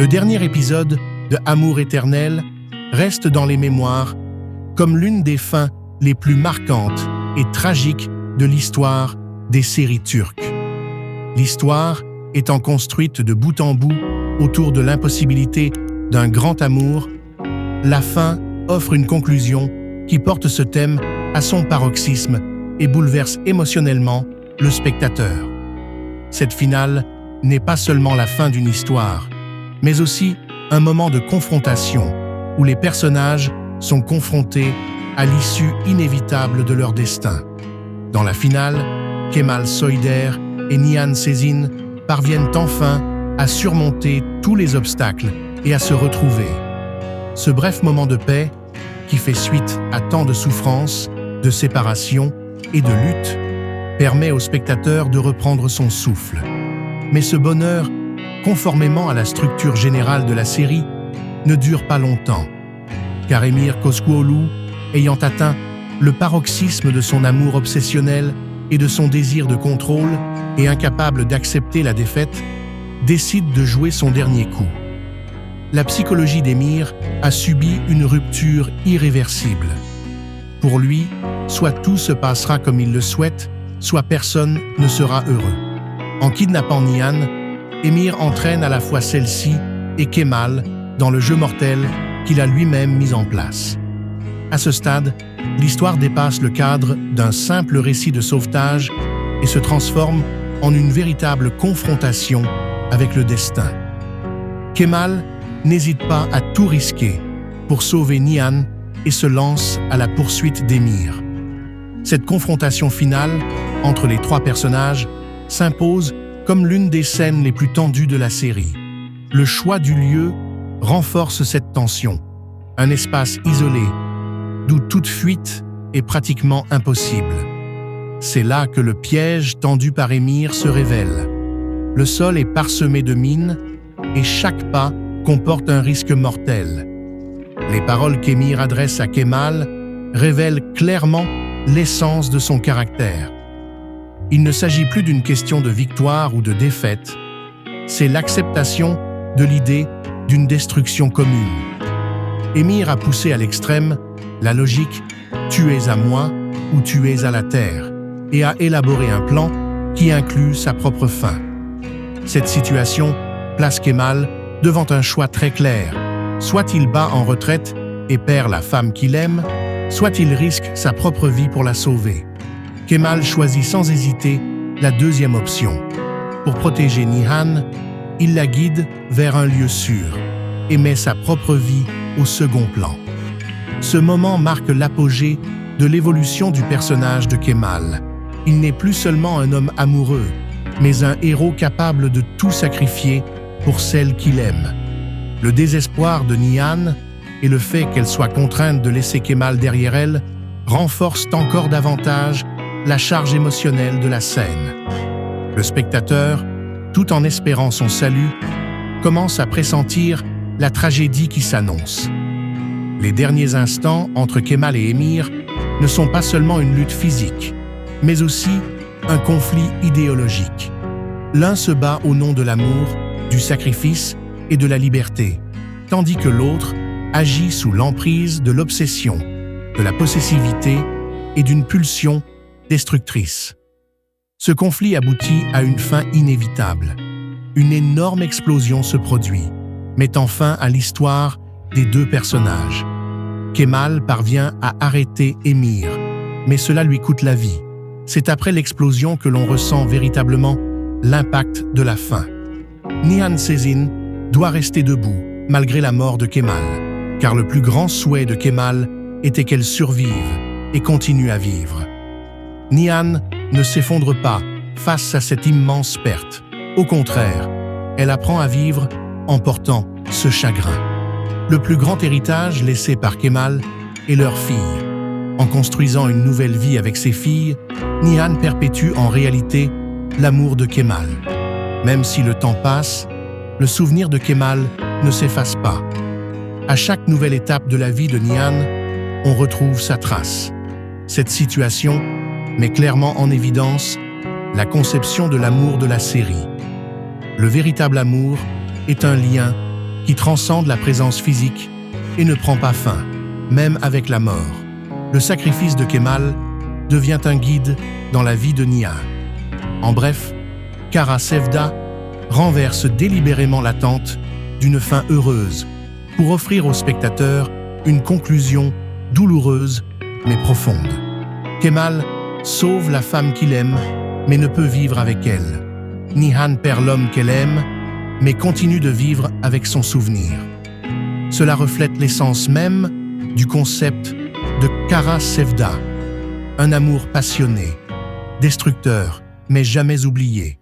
Le dernier épisode de Amour éternel reste dans les mémoires comme l'une des fins les plus marquantes et tragiques de l'histoire des séries turques. L'histoire étant construite de bout en bout autour de l'impossibilité d'un grand amour, la fin offre une conclusion qui porte ce thème à son paroxysme et bouleverse émotionnellement le spectateur. Cette finale n'est pas seulement la fin d'une histoire, mais aussi un moment de confrontation où les personnages sont confrontés à l'issue inévitable de leur destin. Dans la finale, Kemal Soyder et Nihan Sezin parviennent enfin à surmonter tous les obstacles et à se retrouver. Ce bref moment de paix, qui fait suite à tant de souffrances, de séparation et de lutte, permet au spectateur de reprendre son souffle. Mais ce bonheur, conformément à la structure générale de la série, ne dure pas longtemps, car Emir Koskuoğlu, ayant atteint le paroxysme de son amour obsessionnel et de son désir de contrôle, et incapable d'accepter la défaite, décide de jouer son dernier coup. La psychologie d'Emir a subi une rupture irréversible. Pour lui, soit tout se passera comme il le souhaite, soit personne ne sera heureux. En kidnappant Nihan, Emir entraîne à la fois celle-ci et Kemal dans le jeu mortel qu'il a lui-même mis en place. À ce stade, l'histoire dépasse le cadre d'un simple récit de sauvetage et se transforme en une véritable confrontation avec le destin. Kemal n'hésite pas à tout risquer pour sauver Nihan et se lance à la poursuite d'Emir. Cette confrontation finale entre les trois personnages s'impose comme l'une des scènes les plus tendues de la série. Le choix du lieu renforce cette tension, un espace isolé, d'où toute fuite est pratiquement impossible. C'est là que le piège tendu par Emir se révèle. Le sol est parsemé de mines et chaque pas comporte un risque mortel. Les paroles qu'Emir adresse à Kemal révèlent clairement l'essence de son caractère. Il ne s'agit plus d'une question de victoire ou de défaite, c'est l'acceptation de l'idée d'une destruction commune. Emir a poussé à l'extrême la logique « tu es à moi ou tu es à la terre » et a élaboré un plan qui inclut sa propre fin. Cette situation place Kemal devant un choix très clair. Soit il bat en retraite et perd la femme qu'il aime, soit il risque sa propre vie pour la sauver. Kemal choisit sans hésiter la deuxième option. Pour protéger Nihan, il la guide vers un lieu sûr et met sa propre vie au second plan. Ce moment marque l'apogée de l'évolution du personnage de Kemal. Il n'est plus seulement un homme amoureux, mais un héros capable de tout sacrifier pour celle qu'il aime. Le désespoir de Nihan et le fait qu'elle soit contrainte de laisser Kemal derrière elle renforcent encore davantage la charge émotionnelle de la scène. Le spectateur, tout en espérant son salut, commence à pressentir la tragédie qui s'annonce. Les derniers instants entre Kemal et Emir ne sont pas seulement une lutte physique, mais aussi un conflit idéologique. L'un se bat au nom de l'amour, du sacrifice et de la liberté, tandis que l'autre agit sous l'emprise de l'obsession, de la possessivité et d'une pulsion destructrice. Ce conflit aboutit à une fin inévitable. Une énorme explosion se produit, mettant fin à l'histoire des deux personnages. Kemal parvient à arrêter Emir, mais cela lui coûte la vie. C'est après l'explosion que l'on ressent véritablement l'impact de la fin. Nihan Sezin doit rester debout malgré la mort de Kemal, car le plus grand souhait de Kemal était qu'elle survive et continue à vivre. Nihan ne s'effondre pas face à cette immense perte. Au contraire, elle apprend à vivre en portant ce chagrin. Le plus grand héritage laissé par Kemal est leur fille. En construisant une nouvelle vie avec ses filles, Nihan perpétue en réalité l'amour de Kemal. Même si le temps passe, le souvenir de Kemal ne s'efface pas. À chaque nouvelle étape de la vie de Nihan, on retrouve sa trace. Cette situation met clairement en évidence la conception de l'amour de la série. Le véritable amour est un lien qui transcende la présence physique et ne prend pas fin, même avec la mort. Le sacrifice de Kemal devient un guide dans la vie de Nihan. En bref, Kara Sevda renverse délibérément l'attente d'une fin heureuse pour offrir au spectateur une conclusion douloureuse mais profonde. Kemal sauve la femme qu'il aime mais ne peut vivre avec elle. Nihan perd l'homme qu'elle aime mais continue de vivre avec son souvenir. Cela reflète l'essence même du concept de Kara Sevda, un amour passionné, destructeur mais jamais oublié.